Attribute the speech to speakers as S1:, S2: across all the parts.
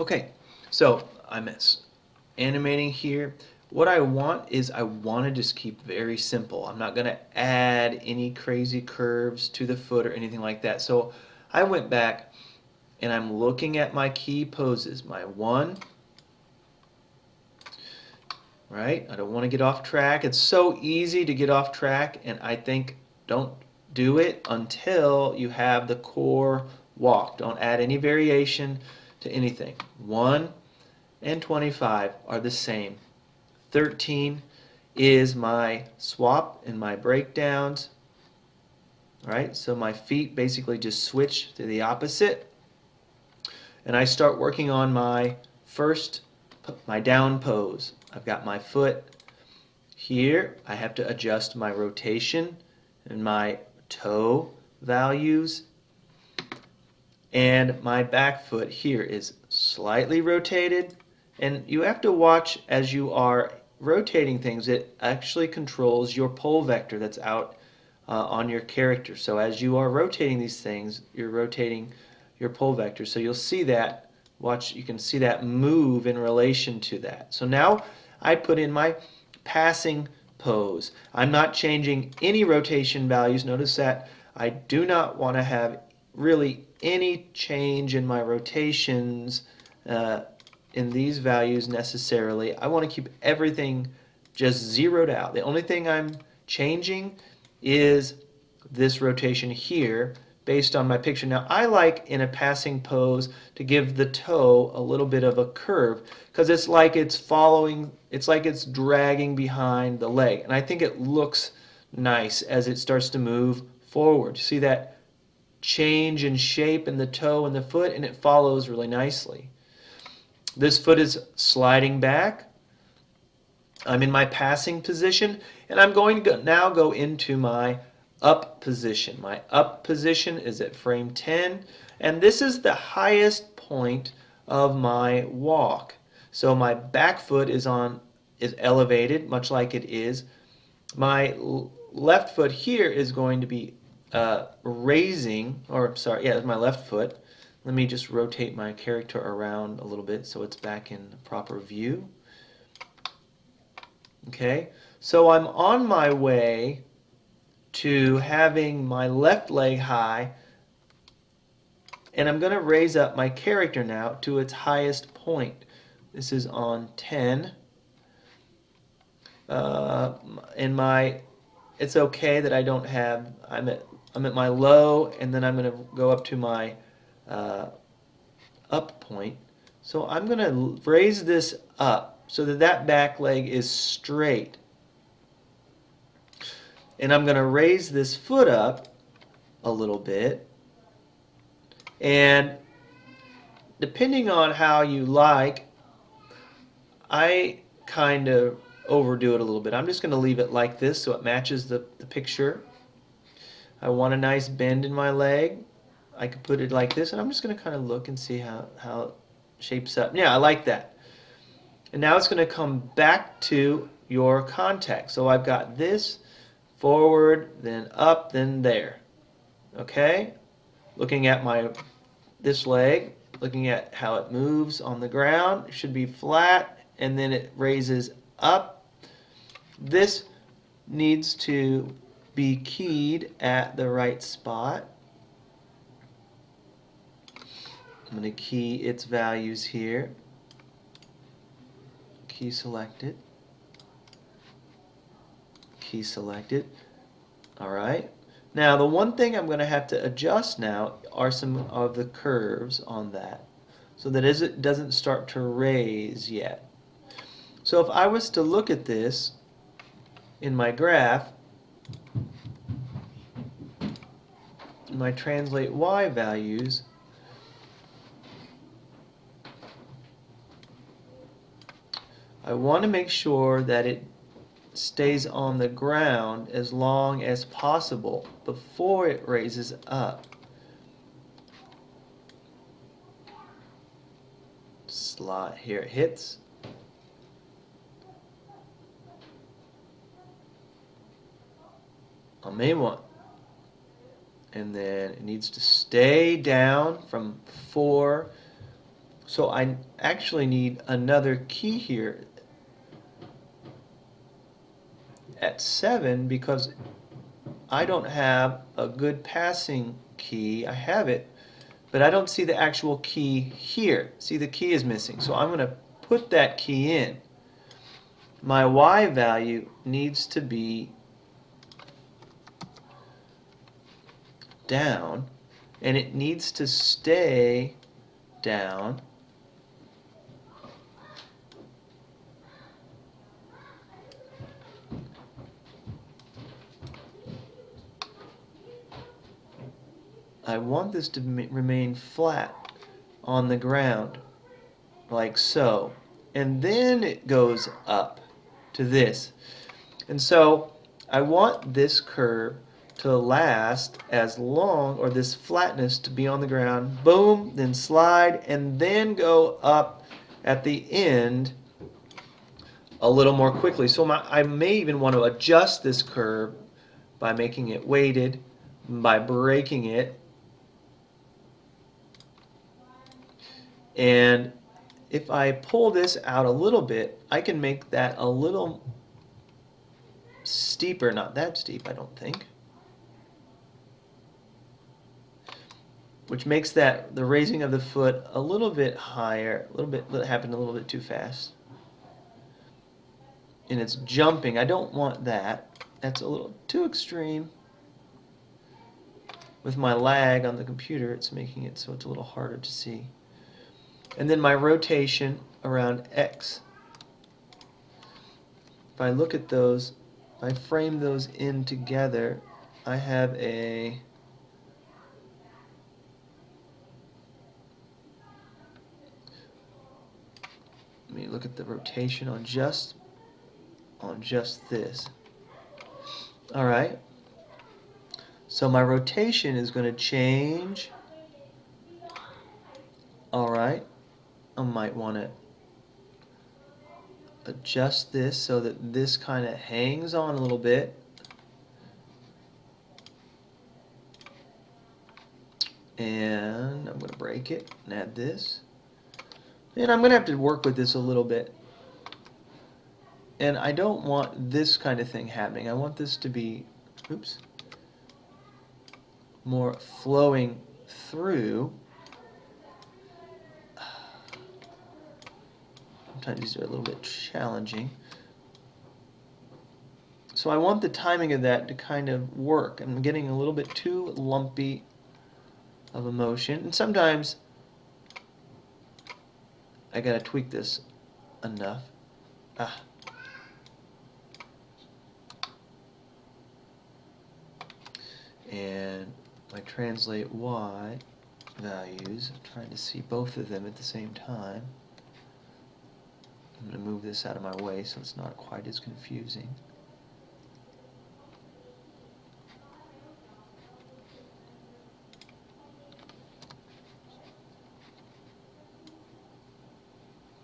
S1: Okay, so I'm animating here. What I want is I want to just keep very simple. I'm not going to add any crazy curves to the foot or anything like that. So I went back and I'm looking at my key poses. My one, right? I don't want to get off track. It's so easy to get off track, and I think don't do it until you have the core walk. Don't add any variation to anything. 1 and 25 are the same. 13 is my swap and my breakdowns. All right, so my feet basically just switch to the opposite, and I start working on my first, my down pose. I've got my foot here. I have to adjust my rotation and my toe values, and my back foot here is slightly rotated, and you have to watch as you are rotating things. It actually controls your pole vector that's out on your character. So as you are rotating these things, you're rotating your pole vector. So you'll see that, watch, you can see that move in relation to that. So now I put in my passing pose. I'm not changing any rotation values. Notice that I do not want to have really any change in my rotations in these values necessarily. I want to keep everything just zeroed out. The only thing I'm changing is this rotation here based on my picture. Now I like in a passing pose to give the toe a little bit of a curve because it's like it's following, it's like it's dragging behind the leg, and I think it looks nice as it starts to move forward. See that change in shape in the toe and the foot, and it follows really nicely. This foot is sliding back. I'm in my passing position, and I'm going to now go into my up position. My up position is at frame 10, and this is the highest point of my walk. So my back foot is elevated, much like it is. My left foot here is going to be raising, or sorry, yeah, it's my left foot. Let me just rotate my character around a little bit so it's back in the proper view. Okay, so I'm on my way to having my left leg high, and I'm going to raise up my character now to its highest point. This is on 10. In my, it's okay that I don't have, I'm at my low, and then I'm going to go up to my up point. So I'm going to raise this up so that that back leg is straight. And I'm going to raise this foot up a little bit. And depending on how you like, I kind of overdo it a little bit. I'm just going to leave it like this so it matches the picture. I want a nice bend in my leg. I could put it like this, and I'm just going to kind of look and see how it shapes up. Yeah, I like that. And now it's going to come back to your contact. So I've got this, forward, then up, then there. Okay? Looking at this leg, looking at how it moves on the ground, it should be flat, and then it raises up. This needs to be keyed at the right spot. I'm going to key its values here. Key selected. Key selected. Alright. Now the one thing I'm going to have to adjust now are some of the curves on that, so that it doesn't start to raise yet. So if I was to look at this in my graph, my translate y values, I want to make sure that it stays on the ground as long as possible before it raises up. Slide here, it hits. On main one. And then it needs to stay down from 4 So I actually need another key here at 7 because I don't have a good passing key. I have it, but I don't see the actual key here. See, the key is missing. So I'm going to put that key in. My Y value needs to be down, and it needs to stay down I want this to remain flat on the ground, like so. And then it goes up to this. And so I want this curve to last as long, or this flatness to be on the ground, boom, then slide, and then go up at the end a little more quickly. So I may even want to adjust this curve by making it weighted, by breaking it. And if I pull this out a little bit, I can make that a little steeper. Not that steep, I don't think. Which makes that the raising of the foot a little bit higher, a little bit, happened a little bit too fast. And it's jumping. I don't want that. That's a little too extreme. With my lag on the computer, it's making it so it's a little harder to see. And then my rotation around X. If I look at those, if I frame those in together, I have a let me look at the rotation on just this. All right. So my rotation is going to change. All right. I might want to adjust this so that this kind of hangs on a little bit. And I'm going to break it and add this. And I'm going to have to work with this a little bit. And I don't want this kind of thing happening. I want this to be, oops, more flowing through. Sometimes these are a little bit challenging. So I want the timing of that to kind of work. I'm getting a little bit too lumpy of a motion. And sometimes I gotta tweak this enough. And if I translate Y values, I'm trying to see both of them at the same time. I'm going to move this out of my way so it's not quite as confusing.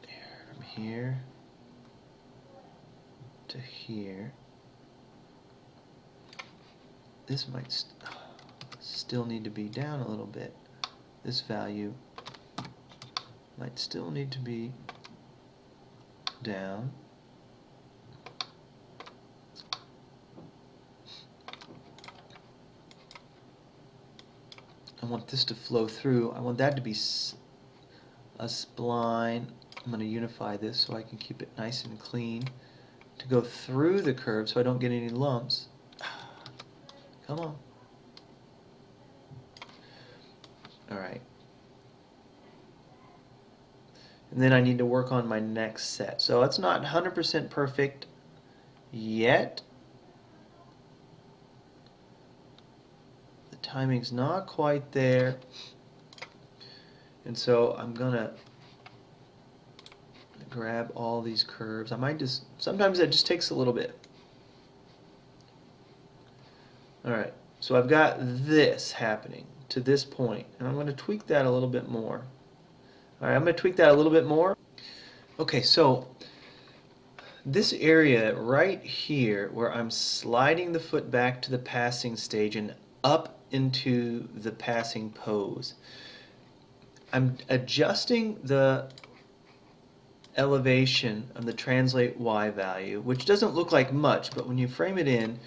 S1: There, from here to here. This might still need to be down a little bit. This value might still need to be down. I want this to flow through. I want that to be a spline. I'm going to unify this so I can keep it nice and clean. To go through the curve so I don't get any lumps. Come on. Alright. And then I need to work on my next set. So it's not 100% perfect yet. The timing's not quite there. And so I'm going to grab all these curves. I might just, sometimes it just takes a little bit. Alright, so I've got this happening to this point, and I'm going to tweak that a little bit more. Alright, I'm going to tweak that a little bit more. Okay, so this area right here where I'm sliding the foot back to the passing stage and up into the passing pose, I'm adjusting the elevation of the translate y value, which doesn't look like much, but when you frame it in,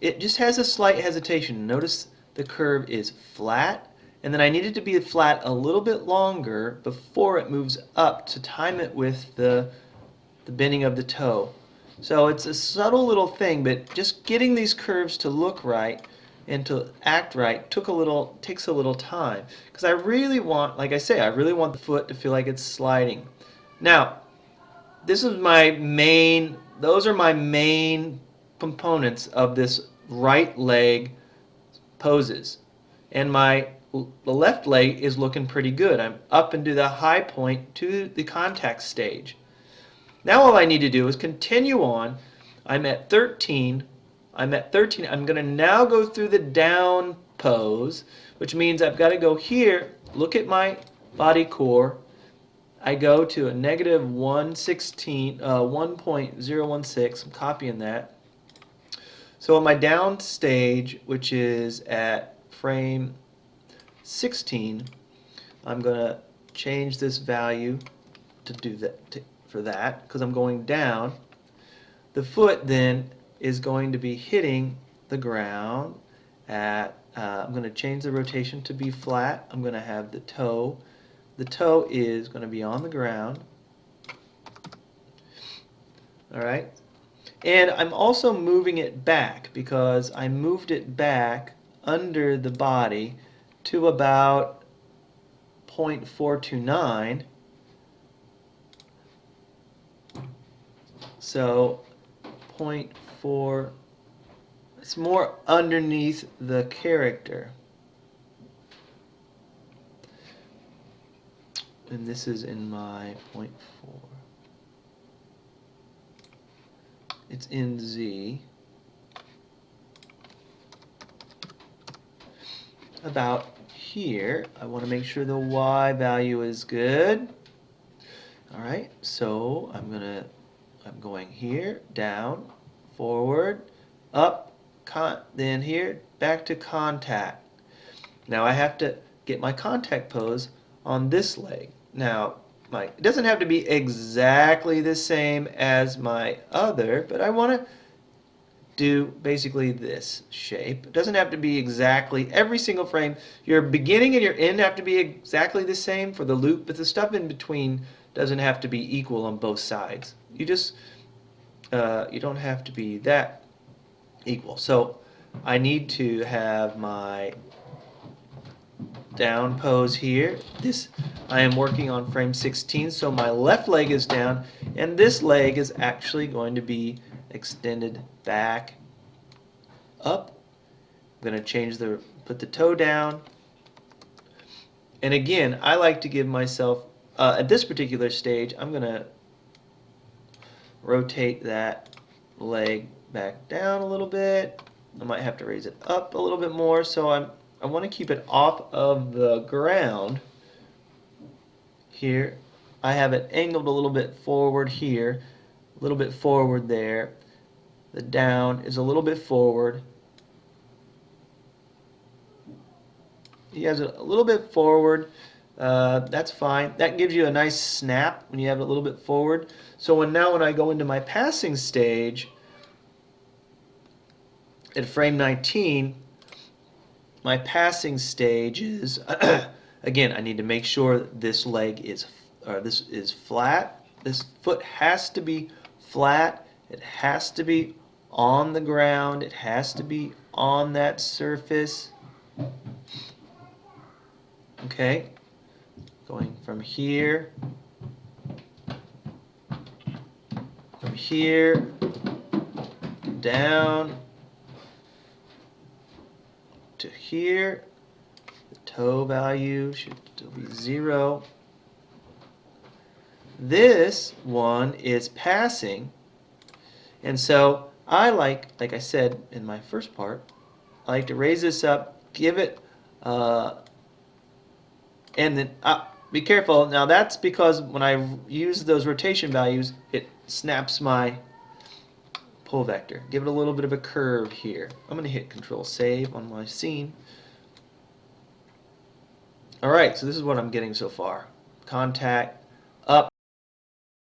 S1: it just has a slight hesitation. Notice the curve is flat, and then I need it to be flat a little bit longer before it moves up to time it with the bending of the toe. So it's a subtle little thing, but just getting these curves to look right and to act right takes a little time. Because I really want, like I say, I really want the foot to feel like it's sliding. Now, those are my main components of this right leg poses. And the left leg is looking pretty good. I'm up into the high point to the contact stage. Now all I need to do is continue on. I'm at 13. I'm going to now go through the down pose, which means I've got to go here, look at my body core. I go to a negative 1.016. I'm copying that. So on my down stage, which is at frame 16, I'm going to change this value to do that for that because I'm going down. The foot then is going to be hitting the ground at I'm going to change the rotation to be flat. I'm going to have the toe. The toe is going to be on the ground. All right. And I'm also moving it back because I moved it back under the body to about 0.429. So 0.4, it's more underneath the character. And this is in my 0.4. It's in Z. About here, I want to make sure the Y value is good. All right, so I'm going here, down, forward, up, then here, back to contact. Now I have to get my contact pose on this leg. Now, it doesn't have to be exactly the same as my other, but I want to do basically this shape. It doesn't have to be exactly every single frame. Your beginning and your end have to be exactly the same for the loop, but the stuff in between doesn't have to be equal on both sides. You don't have to be that equal. So I need to have my down pose here. I am working on frame 16, so my left leg is down, and this leg is actually going to be extended back up. I'm going to put the toe down. And again, I like to give myself, at this particular stage, I'm going to rotate that leg back down a little bit. I might have to raise it up a little bit more, so I want to keep it off of the ground here. I have it angled a little bit forward here, a little bit forward there. The down is a little bit forward. He has it a little bit forward. That's fine. That gives you a nice snap when you have it a little bit forward. So when I go into my passing stage at frame 19, my passing stage is again, I need to make sure this is flat. This foot has to be flat. It has to be on the ground. It has to be on that surface. Okay, going from here down to here. The toe value should still be 0. This one is passing, and so I like I said in my first part, I like to raise this up, give it and then be careful. Now that's because when I use those rotation values, it snaps my pull vector. Give it a little bit of a curve here. I'm going to hit Control Save on my scene. All right, so this is what I'm getting so far. Contact,